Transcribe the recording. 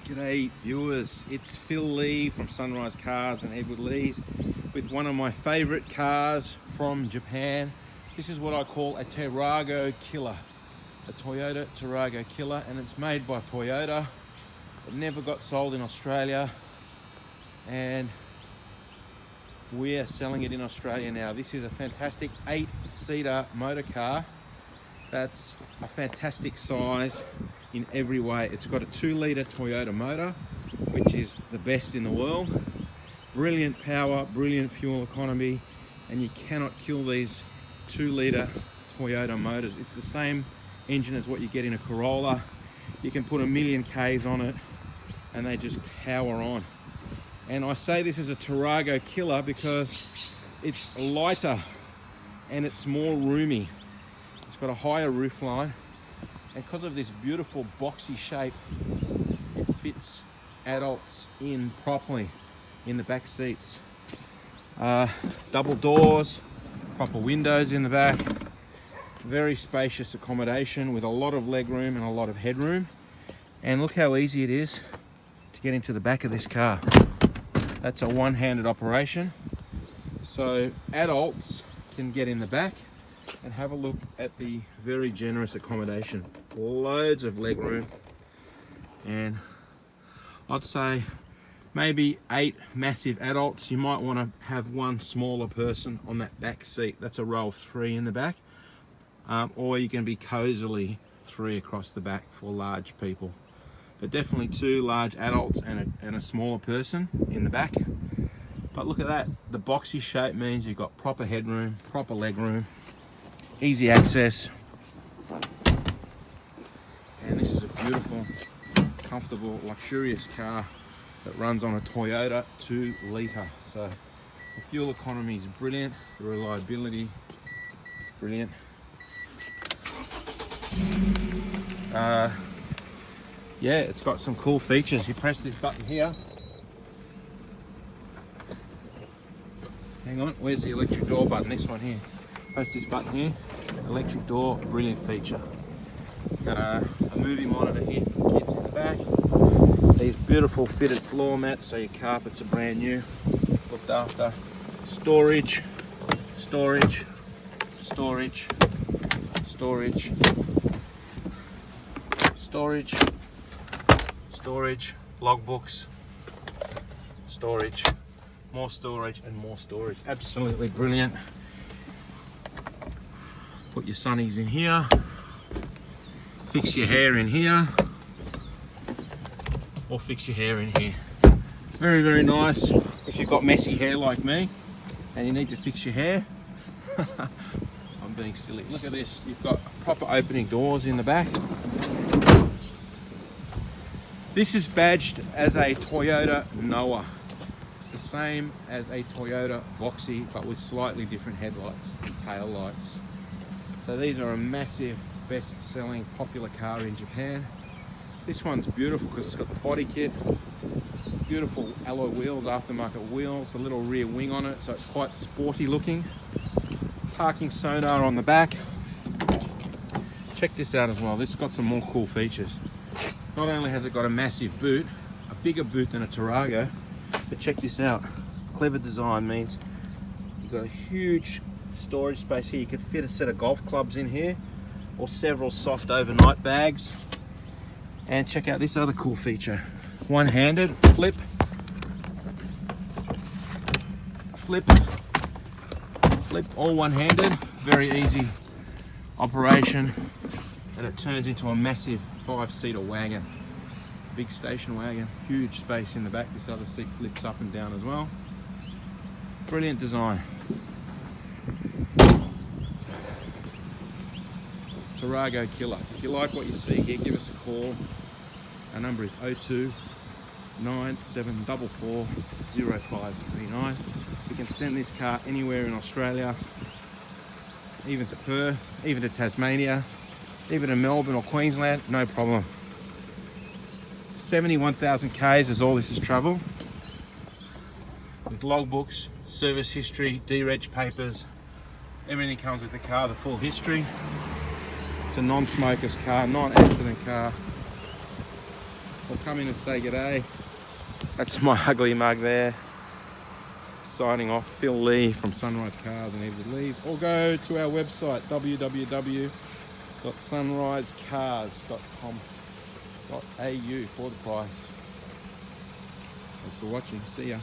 G'day viewers, it's Phil Lee from Sunrise Cars and Edward Lee's with one of my favourite cars from Japan. This is what I call a Tarago killer, a Toyota Tarago killer, and it's made by Toyota. It never got sold in Australia and we're selling it in Australia now. This is a fantastic 8-seater motor car. That's a fantastic size in every way. It's got a 2-litre Toyota motor, which is the best in the world. Brilliant power, brilliant fuel economy, and you cannot kill these 2-litre Toyota motors. It's the same engine as what you get in a Corolla. You can put 1,000,000 Ks on it and they just power on. And I say this is a Tarago killer because it's lighter and it's more roomy. It's got a higher roof line, and because of this beautiful boxy shape, it fits adults in properly in the back seats. Double doors, proper windows in the back, very spacious accommodation with a lot of leg room and a lot of headroom. And look how easy it is to get into the back of this car. That's a one-handed operation, so adults can get in the back and have a look at the very generous accommodation. Loads of leg room, and I'd say maybe 8 massive adults. You might want to have one smaller person on that back seat. That's a row of 3 in the back, or you can be cozily 3 across the back for large people, but definitely 2 large adults and a smaller person in the back. But look at that, the boxy shape means you've got proper headroom, proper leg room, easy access, and this is a beautiful, comfortable, luxurious car that runs on a Toyota 2-litre. So the fuel economy is brilliant, the reliability brilliant. Yeah, it's got some cool features. You press this button here. Hang on, where's the electric door button? This one here. Press this button here, electric door, brilliant feature. Got a movie monitor here for the kids in the back. These beautiful fitted floor mats, so your carpets are brand new, looked after. Storage, storage, storage, storage, storage, storage, logbooks, storage, more storage and more storage. Absolutely brilliant. Put your sunnies in here, fix your hair in here, or fix your hair in here. Very, very nice if you've got messy hair like me and you need to fix your hair. I'm being silly. Look at this, you've got proper opening doors in the back. This is badged as a Toyota Noah. It's the same as a Toyota Voxy, but with slightly different headlights and tail lights. So these are a massive, best-selling, popular car in Japan. This one's beautiful because it's got the body kit, beautiful alloy wheels, aftermarket wheels, a little rear wing on it, so it's quite sporty looking. Parking sonar on the back. Check this out as well. This has got some more cool features. Not only has it got a massive boot, a bigger boot than a Tarago, but check this out. Clever design means you've got a huge storage space here. You could fit a set of golf clubs in here or several soft overnight bags. And check out this other cool feature. One-handed, flip, flip, flip, all one-handed. Very easy operation, and it turns into a massive 5-seater wagon. Big station wagon, huge space in the back. This other seat flips up and down as well. Brilliant design. Tarago killer. If you like what you see here, give us a call. Our number is 02 9744 0539. We can send this car anywhere in Australia, even to Perth, even to Tasmania, even to Melbourne or Queensland, no problem. 71,000 Ks is all this has travelled, with logbooks, service history, D-reg papers, everything comes with the car, the full history. It's a non-smoker's car, non-accident car. or come in and say g'day. That's my ugly mug there. Signing off, Phil Lee from Sunrise Cars and Edward Lees. Or go to our website, www.sunrisecars.com.au for the price. Thanks for watching. See ya.